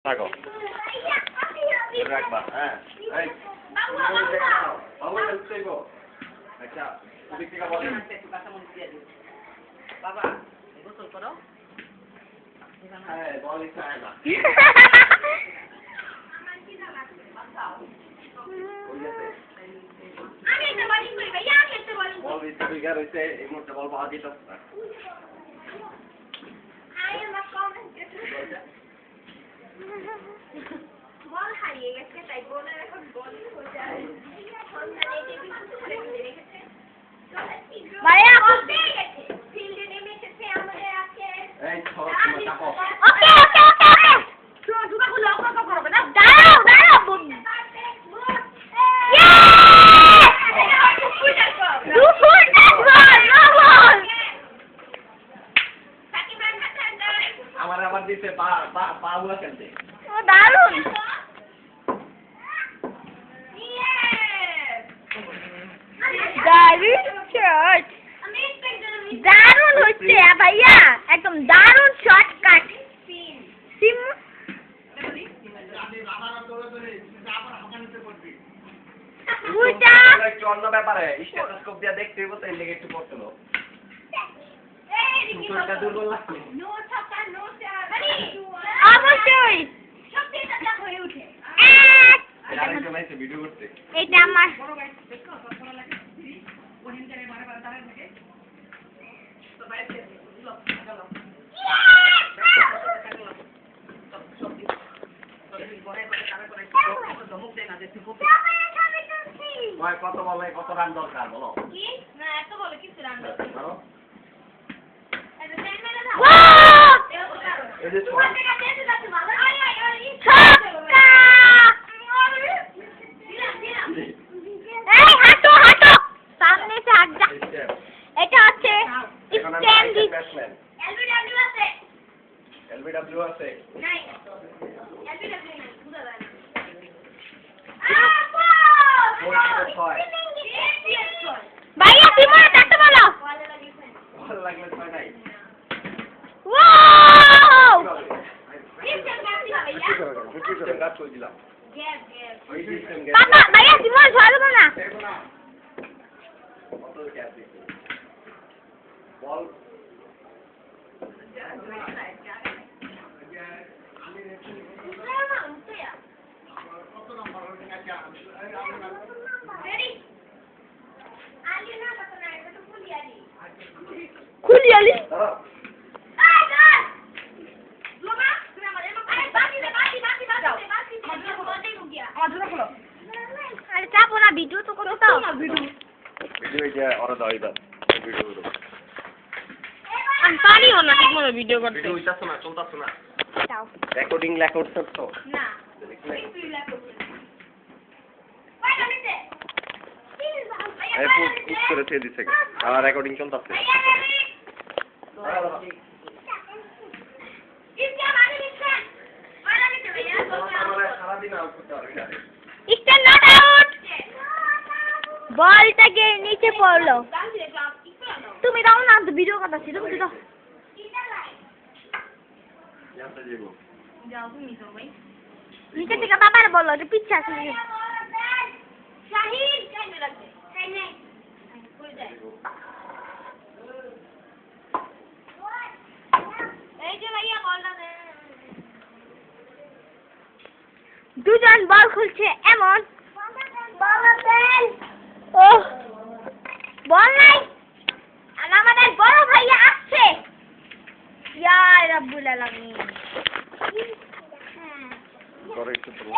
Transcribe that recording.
থাকো রাখবা হ্যাঁ এই বাবু চলতেই গো আচ্ছা তুমি কি বলেন বাবা গোসল করো হ্যাঁ বলি চাই না আমি এটা বলি কই ভাইয়া আমি এটা বলি বলি তুই গার হইছে এই মুহূর্তে বলবো আজ এটা আই এম নট কমেন্ট বল হারিয়ে গেছে তাই বলে এখন বলি হয়ে যায় ভাইয়া করতে গেছে ফিল্ডে নেমে এসেছে আমাদের আছে এই ছোট টাকো ওকে ওকে ওকে শুনো দুটো লক লক করবে না দাঁড়াও দাঁড়াও আমার আবার দিতে পা পা পা গুলো খেলতে ও দারুন দারুন শট দারুন হচ্ছে ভাইয়া একদম দারুন শর্টকাট সিম বুঝা একটু অন্য ব্যাপারে স্টেথোস্কোপ দিয়ে দেখতে হইব তাই লেগে একটু পড়তে হলো এটা দুর্বল লাগছে নো ছাতা নো আরে অবশ্যই সবটা যা হয়ে ওঠে এটা একটা ভিডিও করতে এটা আমার বড় গাইস দেখো কতটা লাগে ওহিন জায়গায় বারে দাঁড়ায় থাকে তো বাইরে লো চলো কত বলে কত রান দরকার বলো কি না এত বলে কিছু রান দরকার করো এই যে ছোট এই হাঁটো হাঁটো সামনে से हट जा এটা আছে স্ট্যান্ডিং এলবিডব্লিউ আছে এলবিডব্লিউ আছে নাই এলবিডব্লিউ নাই বুঝা যায় না ভাইয়া তিমোর কাটতে বলো ভালো লাগলে ছয় নাই ওয়াও সিস্টেম গাছি ভাইয়া সিস্টেম গাছ কই দিলাম গ্যাপ গ্যাপ ওই সিস্টেম গ্যাপ বাবা ভাইয়া তিমোর ছয় দেব না কত গ্যাপ দিছি বল খুলিয়ালি আরে চাপো না ভিডিও তো করো তো ভিডিও যে ওরা দাও ইদা ভিডিও করো আমি পারিও না ঠিক মতো ভিডিও করতে ভিডিও হইতাছ না চলতাছ না দাও রেকর্ডিং রেকর্ড করছো না তুই রেকর্ড এই পুশ করে দিয়ে দিছে আর রেকর্ডিং চলতাছে স্ট্যান্ড নট আউট বলটা গিয়ে নিচে পড়লো তুমি দাও না ভিডিও করতেছি তুমি দাও যাও তুমি যাও ভাই নিচে থেকে বাবার বলো যে পিছে আসে শাহিদ কেন লাগবে তাই নাই কই যায় এই যে ভাইয়া বলটা দে দুজন বল খুলছে এমন বল দেন ও বল নাই আর আমাদের বড় ভাইয়া আসছে ইয়া রাব্বুল আলামিন হ্যাঁ করে একটু তো